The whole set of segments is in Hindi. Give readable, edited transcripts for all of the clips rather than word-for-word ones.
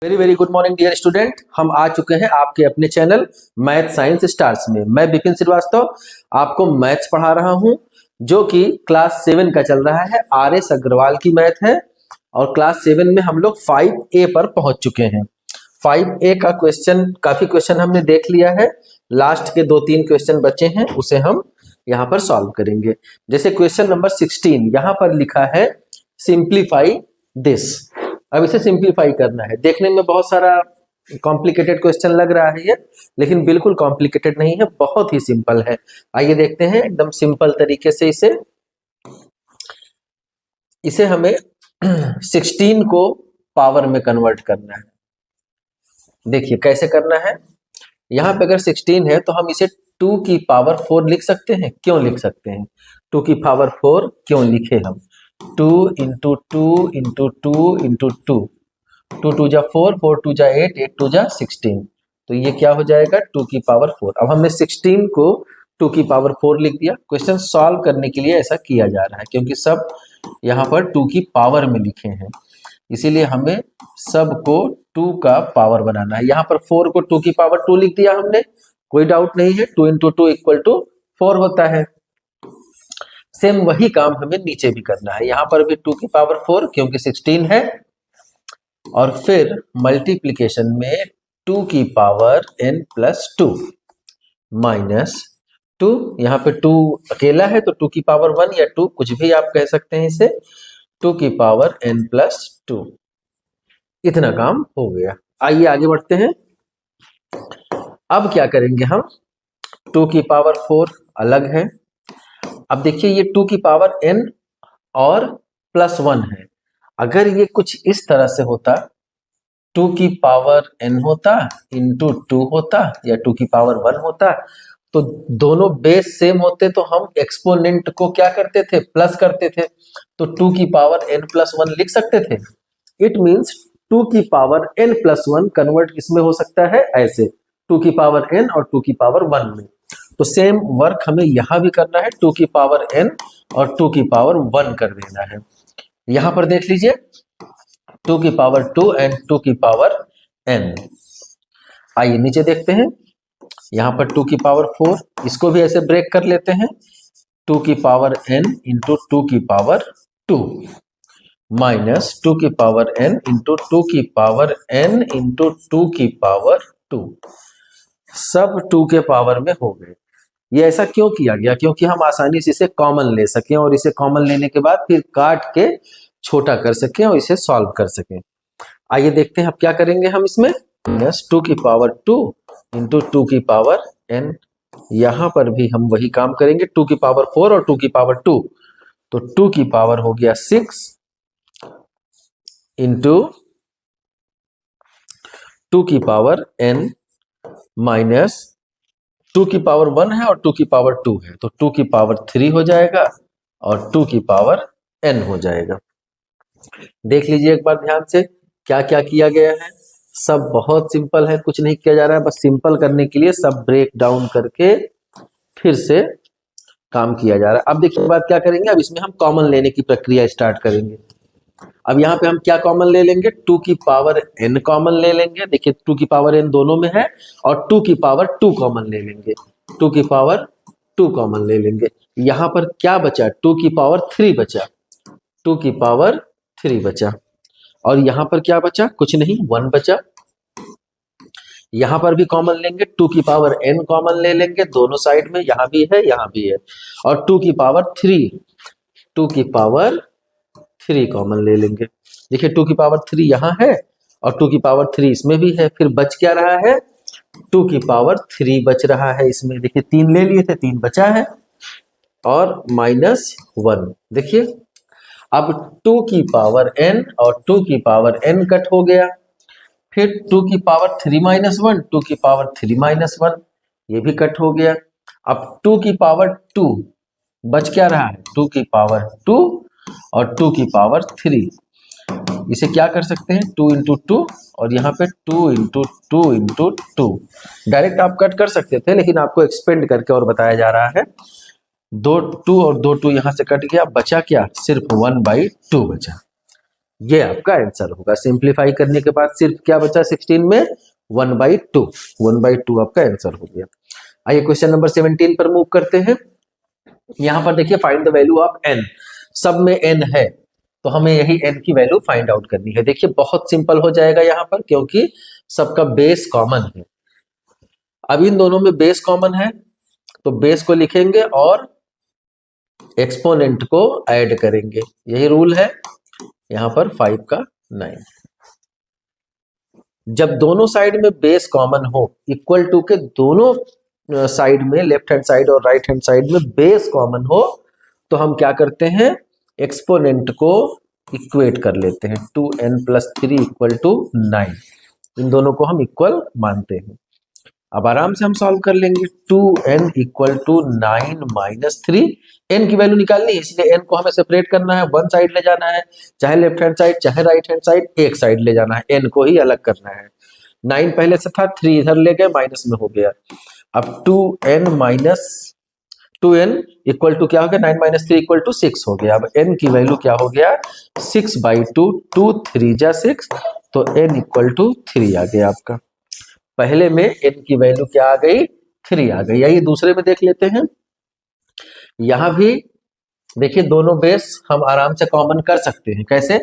Very very good morning dear student. हम आ चुके हैं आपके अपने चैनल मैथ साइंस स्टार्स में। मैं बिपिन श्रीवास्तव आपको मैथ्स पढ़ा रहा हूं, जो कि क्लास 7 का चल रहा है। RS अग्रवाल की मैथ है और क्लास 7 में हम लोग 5A पर पहुंच चुके हैं। 5A का काफी क्वेश्चन हमने देख लिया है। लास्ट के 2-3 क्वेश्चन बचे हैं, उसे हम यहाँ पर सॉल्व करेंगे। जैसे क्वेश्चन नंबर 16 यहाँ पर लिखा है सिंप्लीफाई दिस। अब इसे सिंप्लीफाई करना है। देखने में बहुत सारा कॉम्प्लिकेटेड क्वेश्चन लग रहा है ये, लेकिन बिल्कुल कॉम्प्लिकेटेड नहीं है, बहुत ही सिंपल है। आइए देखते हैं एकदम सिंपल तरीके से इसे हमें 16 को पावर में कन्वर्ट करना है। देखिए कैसे करना है। यहाँ पे अगर 16 है तो हम इसे 2 की पावर 4 लिख सकते हैं। क्यों लिख सकते हैं? 2 की पावर 4 क्यों लिखे हम? 2 इंटू 2 इंटू 2 इंटू 2, 2 2 जा 4, 4 2 जा 8, 8 2 जा 16। तो ये क्या हो जाएगा? 2 की पावर 4। अब हमने 16 को 2 की पावर 4 लिख दिया। क्वेश्चन सॉल्व करने के लिए ऐसा किया जा रहा है, क्योंकि सब यहाँ पर 2 की पावर में लिखे हैं, इसीलिए हमें सबको 2 का पावर बनाना है। यहाँ पर 4 को 2 की पावर 2 लिख दिया हमने, कोई डाउट नहीं है। 2 इंटू 2 इक्वल टू 4 होता है। सेम वही काम हमें नीचे भी करना है। यहाँ पर भी 2 की पावर 4 क्योंकि 16 है, और फिर मल्टीप्लीकेशन में 2 की पावर n प्लस 2 माइनस 2। यहाँ पे 2 अकेला है तो 2 की पावर 1 या 2 कुछ भी आप कह सकते हैं इसे। 2 की पावर n प्लस 2, इतना काम हो गया। आइए आगे बढ़ते हैं। अब क्या करेंगे हम? 2 की पावर 4 अलग है। अब देखिए ये 2 की पावर n और प्लस 1 है। अगर ये कुछ इस तरह से होता, 2 की पावर n होता इंटू 2 होता, या 2 की पावर 1 होता, तो दोनों बेस सेम होते तो हम एक्सपोनेंट को क्या करते थे? प्लस करते थे। तो 2 की पावर n प्लस 1 लिख सकते थे। इट मीन्स 2 की पावर n प्लस 1 कन्वर्ट किसमें हो सकता है? ऐसे 2 की पावर n और 2 की पावर 1 में। तो सेम वर्क हमें यहां भी करना है। 2 की पावर n और 2 की पावर 1 कर देना है। यहां पर देख लीजिए 2 की पावर 2 एंड 2 की पावर n। आइए नीचे देखते हैं। यहां पर 2 की पावर 4, इसको भी ऐसे ब्रेक कर लेते हैं। 2 की पावर n इंटू 2 की पावर 2 माइनस 2 की पावर n इंटू 2 की पावर n इंटू 2 की पावर 2। सब 2 के पावर में हो गए। ये ऐसा क्यों किया गया? क्योंकि हम आसानी से इसे कॉमन ले सकें, और इसे कॉमन लेने के बाद फिर काट के छोटा कर सकें और इसे सॉल्व कर सकें। आइए देखते हैं अब क्या करेंगे हम इसमें। माइनस 2 की पावर 2 इंटू 2 की पावर n। यहां पर भी हम वही काम करेंगे। 2 की पावर 4 और 2 की पावर 2, तो 2 की पावर हो गया 6 इंटू 2 की पावर n माइनस 2 की पावर 1 है और 2 की पावर 2 है, तो 2 की पावर 3 हो जाएगा और 2 की पावर n हो जाएगा। देख लीजिए एक बार ध्यान से क्या क्या किया गया है। सब बहुत सिंपल है, कुछ नहीं किया जा रहा है। बस सिंपल करने के लिए सब ब्रेक डाउन करके फिर से काम किया जा रहा है। अब देखिए बात क्या करेंगे। अब इसमें हम कॉमन लेने की प्रक्रिया स्टार्ट करेंगे। अब यहाँ पे हम क्या कॉमन ले लेंगे? 2 की पावर n कॉमन ले लेंगे। देखिए 2 की पावर n दोनों में है, और 2 की पावर 2 कॉमन ले लेंगे। 2 की पावर 2 कॉमन ले लेंगे। यहाँ पर क्या बचा? 2 की पावर 3 बचा। 2 की पावर 3 बचा। और यहाँ पर क्या बचा? कुछ नहीं, 1 बचा। यहाँ पर भी कॉमन लेंगे। 2 की पावर n कॉमन ले लेंगे दोनों साइड में, यहाँ भी है यहाँ भी है। और 2 की पावर 3, 2 की पावर 3 कॉमन ले लेंगे। देखिए 2 की पावर 3 यहाँ है और 2 की पावर 3 इसमें भी है। फिर बच क्या रहा है? 2 की पावर 3 बच रहा है इसमें। देखिए 3 ले लिए थे, 3 बचा है, और माइनस 1। देखिए अब 2 की पावर n और 2 की पावर n कट हो गया। फिर 2 की पावर 3 माइनस 1, 2 की पावर 3 माइनस 1, ये भी कट हो गया। अब 2 की पावर 2 बच क्या रहा है? 2 की पावर 2 और 2 की पावर 3। इसे क्या कर सकते हैं? 2 इंटू 2, और यहाँ पे 2 इंटू 2 इंटू 2। डायरेक्ट आप कट कर सकते थे, लेकिन आपको एक्सपेंड करके और बताया जा रहा है। 2 2 और 2 2 यहाँ से कट गया, बचा क्या? सिर्फ 1/2 बचा। ये आपका आंसर होगा। सिंप्लीफाई करने के बाद सिर्फ क्या बचा 16 में 1/2, 1/2 आपका आंसर हो गया। आइए क्वेश्चन नंबर 17 पर मूव करते हैं। यहां पर देखिए find the value of n, सब में n है तो हमें यही n की वैल्यू फाइंड आउट करनी है। देखिए बहुत सिंपल हो जाएगा यहां पर, क्योंकि सबका बेस कॉमन है। अब इन दोनों में बेस कॉमन है तो बेस को लिखेंगे और एक्सपोनेंट को ऐड करेंगे, यही रूल है। यहां पर 5 का 9, जब दोनों साइड में बेस कॉमन हो, इक्वल टू के दोनों साइड में, लेफ्ट हैंड साइड और राइट हैंड साइड में बेस कॉमन हो, तो हम क्या करते हैं, एक्सपोनेंट को इक्वेट कर लेते हैं। 2n + 3 = 9, इन दोनों को हम इक्वल मानते हैं। अब आराम से हम सॉल्व कर लेंगे। 2n = 9 - 3, n की वैल्यू निकालनी है, इसलिए n को हमें सेपरेट करना है, वन साइड ले जाना है, चाहे लेफ्ट हैंड साइड चाहे राइट हैंड साइड, एक साइड ले जाना है, n को ही अलग करना है। 9 पहले से था, 3 इधर ले गए, माइनस में हो गया। अब 2n = क्या हो गया, 9 - 3 = 6 हो गया। अब n की वैल्यू क्या हो गया, 6/2, 2 3 जा 6, तो n = 3 आ गया आपका। पहले में n की वैल्यू क्या आ गई, 3 आ गई। यही दूसरे में देख लेते हैं। यहां भी देखिए दोनों बेस हम आराम से कॉमन कर सकते हैं। कैसे,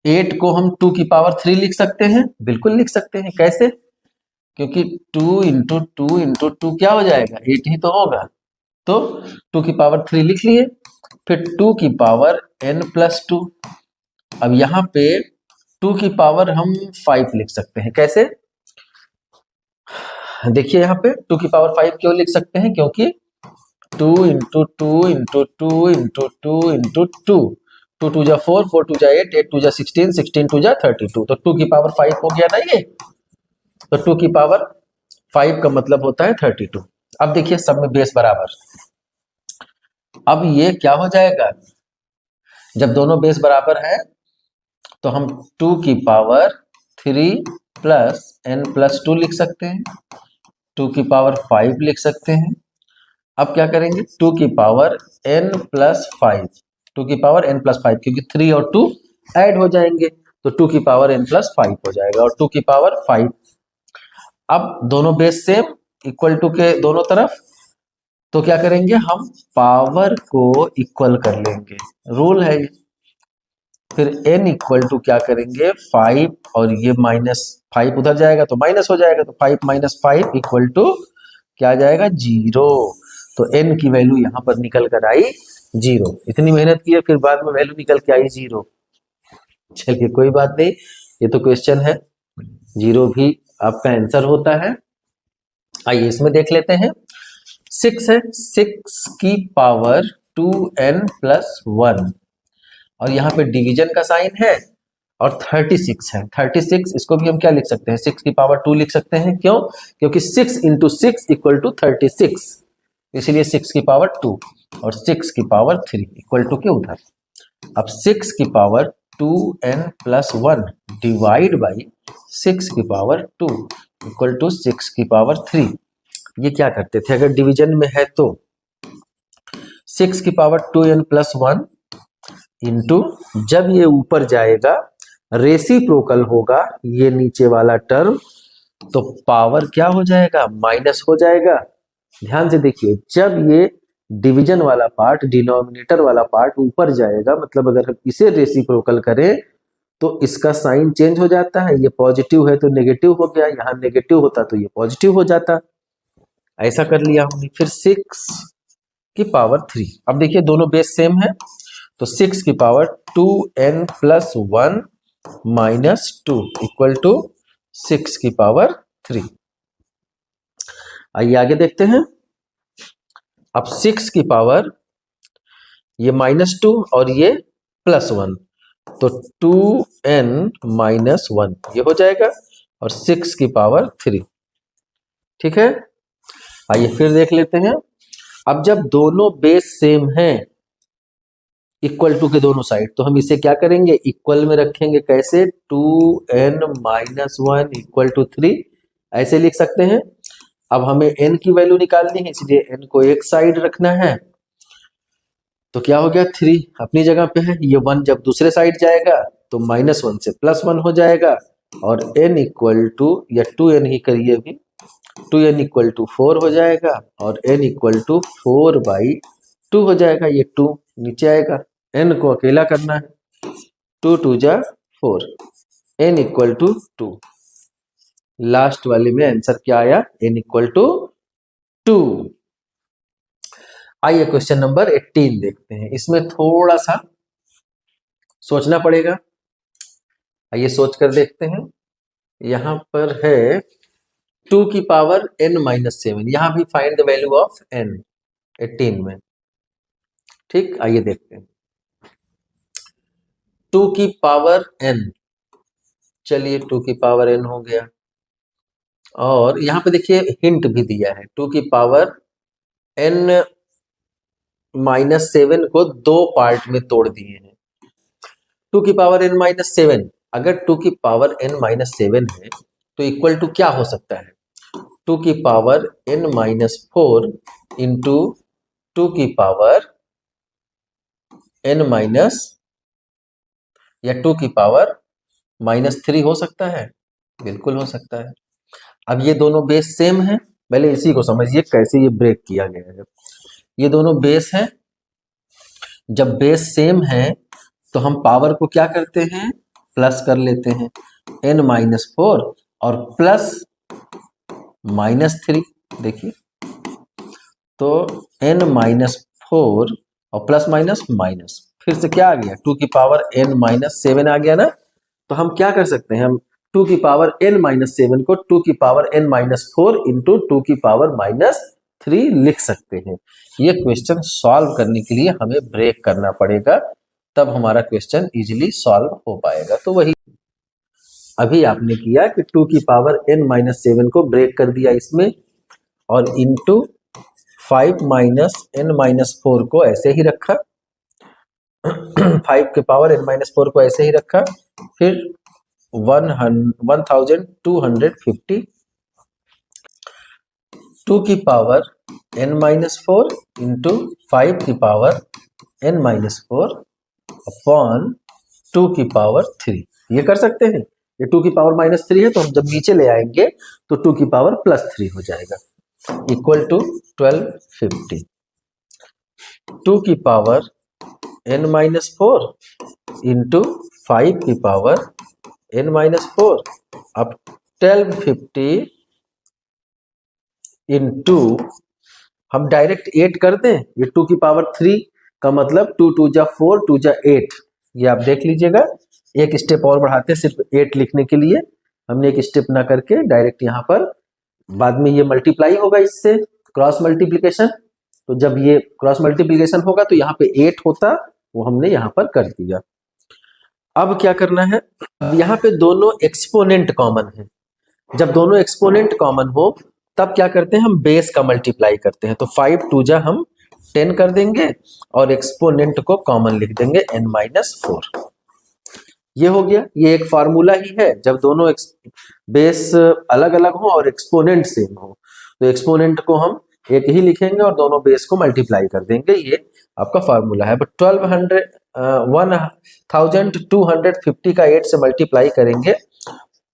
8 को हम 2 की पावर 3 लिख सकते हैं, बिल्कुल लिख सकते हैं। कैसे, क्योंकि 2 × 2 × 2 क्या हो जाएगा, 8 ही तो होगा, तो 2 की पावर 3 लिख लिए। फिर 2 की पावर n + 2, अब यहां पे 2 की पावर हम 5 लिख सकते हैं। कैसे, देखिए यहाँ पे 2 की पावर 5 क्यों लिख सकते हैं, क्योंकि 2 × 2 × 2 × 2 × 2, 2 2 जा 4, 4 2 जा 8, 8 2 जा 16, 16 2 जा 32, तो 2 की पावर 5 हो गया ना ये, तो 2 की पावर 5 का मतलब होता है 32। अब देखिए सब में बेस बराबर, अब ये क्या हो जाएगा, जब दोनों बेस बराबर है तो हम 2 की पावर 3 + n + 2 लिख सकते हैं, 2 की पावर 5 लिख सकते हैं। अब क्या करेंगे, 2 की पावर n + 5, 2 की पावर n + 5, क्योंकि 3 और 2 ऐड हो जाएंगे, तो 2 की पावर n + 5 हो जाएगा, और 2 की पावर 5। अब दोनों बेस सेम, इक्वल टू के दोनों तरफ, तो क्या करेंगे, हम पावर को इक्वल कर लेंगे, रूल है ये। फिर n = क्या करेंगे, 5, और ये -5 उधर जाएगा तो माइनस हो जाएगा, तो 5 - 5 = क्या आ जाएगा, 0। तो n की वैल्यू यहां पर निकल कर आई 0। इतनी मेहनत की है, फिर बाद में वैल्यू निकल के आई 0। चलिए कोई बात नहीं, ये तो क्वेश्चन है, 0 भी आपका आंसर होता है। आइए इसमें देख लेते हैं। 6 है, 6 की पावर 2n + 1, और यहाँ पे डिवीजन का साइन है, और 36 है। 36 इसको भी हम क्या लिख सकते हैं, 6 की पावर 2 लिख सकते हैं। क्यों, क्योंकि 6 × 6 = 36, इसलिए 6 की पावर 2 और 6 की पावर 3 इक्वल टू के उधर। अब 6 की पावर 2n + 1 डिवाइड बाई 6 की पावर 2 इक्वल टू 6 की पावर 3। ये क्या करते थे, अगर डिवीजन में है तो 6 की पावर 2n + 1 इंटू, जब ये ऊपर जाएगा रेसिप्रोकल होगा ये नीचे वाला टर्म, तो पावर क्या हो जाएगा, माइनस हो जाएगा। ध्यान से देखिए, जब ये डिवीजन वाला पार्ट, डिनोमिनेटर वाला पार्ट ऊपर जाएगा, मतलब अगर हम इसे रेसिप्रोकल करें तो इसका साइन चेंज हो जाता है, ये पॉजिटिव है तो नेगेटिव हो गया, यहाँ नेगेटिव होता तो ये पॉजिटिव हो जाता। ऐसा कर लिया हमने। फिर 6 की पावर 3, अब देखिए दोनों बेस सेम है, तो 6 की पावर 2n + 1 - 2 इक्वल टू 6 की पावर 3। आइए आगे देखते हैं। अब 6 की पावर, ये -2 और ये +1, तो 2n - 1 ये हो जाएगा, और 6 की पावर 3। ठीक है, आइए फिर देख लेते हैं। अब जब दोनों बेस सेम हैं, इक्वल टू के दोनों साइड, तो हम इसे क्या करेंगे, इक्वल में रखेंगे। कैसे, 2n - 1 = 3, ऐसे लिख सकते हैं। अब हमें n की वैल्यू निकालनी है, इसलिए n को एक साइड रखना है, तो क्या हो गया, 3 अपनी जगह पे है, ये 1 जब दूसरे साइड जाएगा तो -1 से +1 हो जाएगा, और n इक्वल टू, या 2n ही करिए अभी, 2n इक्वल टू 4 हो जाएगा, और n इक्वल टू 4/2 हो जाएगा। ये 2 नीचे आएगा, n को अकेला करना है, 2 2 जा 4, n इक्वल टू 2। लास्ट वाले में आंसर क्या आया, n इक्वल टू 2। आइए क्वेश्चन नंबर 18 देखते हैं। इसमें थोड़ा सा सोचना पड़ेगा, आइए सोच कर देखते हैं। यहां पर है 2 की पावर n-7, यहां भी find the value of n 18 में। ठीक, आइए देखते हैं। 2 की पावर n, चलिए 2 की पावर n हो गया, और यहां पे देखिए हिंट भी दिया है, 2 की पावर n-7 को 2 पार्ट में तोड़ दिए हैं। 2 की पावर n-7, अगर 2 की पावर n-7 है तो इक्वल टू क्या हो सकता है, 2 की पावर n-4 इंटू 2 की पावर n- या 2 की पावर -3 हो सकता है, बिल्कुल हो सकता है। अब ये दोनों बेस सेम है, पहले इसी को समझिए कैसे ये ब्रेक किया गया है। ये दोनों बेस है, जब बेस सेम है तो हम पावर को क्या करते हैं, प्लस कर लेते हैं, n-4 और प्लस -3, देखिए तो n-4 और प्लस माइनस माइनस, फिर से क्या आ गया, 2 की पावर n-7 आ गया ना। तो हम क्या कर सकते हैं, हम 2 की पावर n-7 को 2 की पावर n-4 इंटू 2 की पावर -3 लिख सकते हैं। ये क्वेश्चन सॉल्व करने के लिए हमें ब्रेक करना पड़ेगा, तब हमारा क्वेश्चन इजीली सॉल्व हो पाएगा। तो वही अभी आपने किया कि 2 की पावर n-7 को ब्रेक कर दिया इसमें, और इंटू 5 माइनस n-4 को ऐसे ही रखा, 5 के पावर n-4 को ऐसे ही रखा, फिर 1250, 2 की पावर n-4 इंटू 5 की पावर n-4 अपॉन 2 की पावर 3, ये कर सकते हैं। ये 2 की पावर -3 है, तो हम जब नीचे ले आएंगे तो 2 की पावर +3 हो जाएगा, इक्वल टू 1250। 2 की पावर n-4 इंटू 5 की पावर n-4, अब 1250 इंटू, हम डायरेक्ट 8 कर दें, ये 2 की पावर 3 का मतलब 2 2 जा 4, 2 जा 8, ये आप देख लीजिएगा। एक स्टेप और बढ़ाते हैं सिर्फ 8 लिखने के लिए, हमने एक स्टेप ना करके डायरेक्ट यहाँ पर, बाद में ये मल्टीप्लाई होगा इससे, क्रॉस मल्टीप्लीकेशन, तो जब ये क्रॉस मल्टीप्लीकेशन होगा तो यहाँ पे 8 होता, वो हमने यहाँ पर कर दिया। अब क्या करना है, अब यहाँ पे दोनों एक्सपोनेंट कॉमन है, जब दोनों एक्सपोनेंट कॉमन हो तब क्या करते हैं, हम बेस का मल्टीप्लाई करते हैं, तो 5 2 जा हम 10 कर देंगे, और एक्सपोनेंट को कॉमन लिख देंगे n-4। ये हो गया, ये एक फार्मूला ही है, जब दोनों बेस अलग अलग हो और एक्सपोनेंट सेम हो, तो एक्सपोनेंट को हम एक ही लिखेंगे और दोनों बेस को मल्टीप्लाई कर देंगे, ये आपका फार्मूला है। बट 1250 का 8 से मल्टीप्लाई करेंगे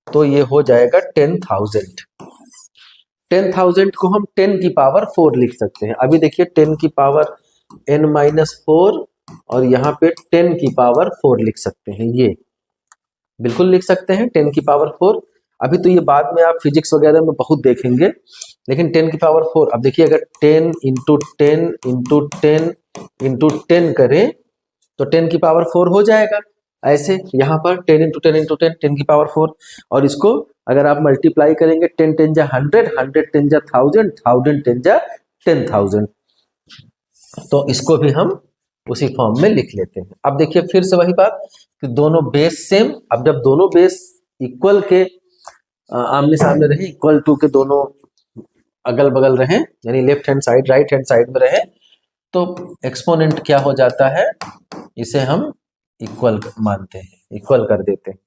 तो ये हो जाएगा 10,000। 10,000 को हम 10 की पावर 4 लिख सकते हैं। अभी देखिए 10 की पावर n-4 और यहाँ पे 10 की पावर 4 लिख सकते हैं, ये बिल्कुल लिख सकते हैं 10 की पावर 4। अभी तो ये बाद में आप फिजिक्स वगैरह में बहुत देखेंगे, लेकिन 10 की पावर 4, अब देखिए अगर 10 इंटू 10 इंटू 10 इंटू 10 करें तो 10 की पावर 4 हो जाएगा। ऐसे यहाँ पर 10 इंटू 10 इंटू 10, 10 की पावर 4, और इसको अगर आप मल्टीप्लाई करेंगे 10 10 जा 100, 100 10 जा 1000, 1000 10 जा 10,000, तो इसको भी हम उसी फॉर्म में लिख लेते हैं। अब देखिए फिर से वही बात कि दोनों बेस सेम, अब जब दोनों बेस इक्वल के आमने सामने रहे, इक्वल टू के दोनों अगल बगल रहे, यानी left hand side right hand side में रहे, तो एक्सपोनेंट क्या हो जाता है, इसे हम इक्वल मानते हैं, इक्वल कर देते हैं।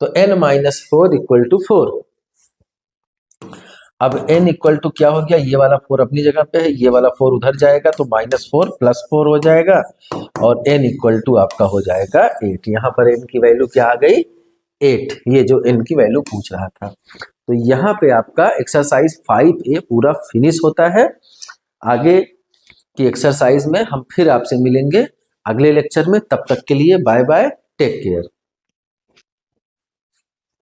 तो n-4 इक्वल टू 4, अब n इक्वल टू क्या हो गया, ये वाला 4 अपनी जगह पे है, ये वाला 4 उधर जाएगा तो -4 +4 हो जाएगा और n इक्वल टू आपका हो जाएगा 8। यहाँ पर n की वैल्यू क्या आ गई 8, ये जो n की वैल्यू पूछ रहा था। तो यहाँ पे आपका एक्सरसाइज 5A पूरा फिनिश होता है। आगे की एक्सरसाइज में हम फिर आपसे मिलेंगे अगले लेक्चर में, तब तक के लिए बाय बाय, टेक केयर।